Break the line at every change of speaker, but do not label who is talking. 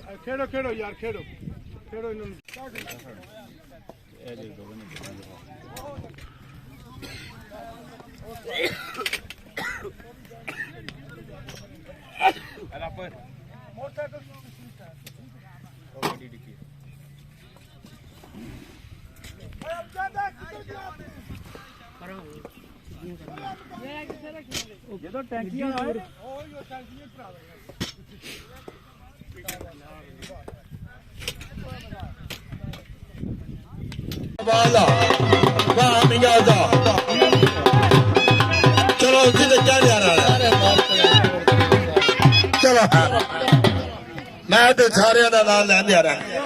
खेड़ो खेड़ो यार खेड़ो खेड़ो इन्होंने ये तो टैंकियां है
वाला वाह मियाजा चलो जिधर क्या जा रहा है चलो मैं तो सारे का नाम लेने जा रहा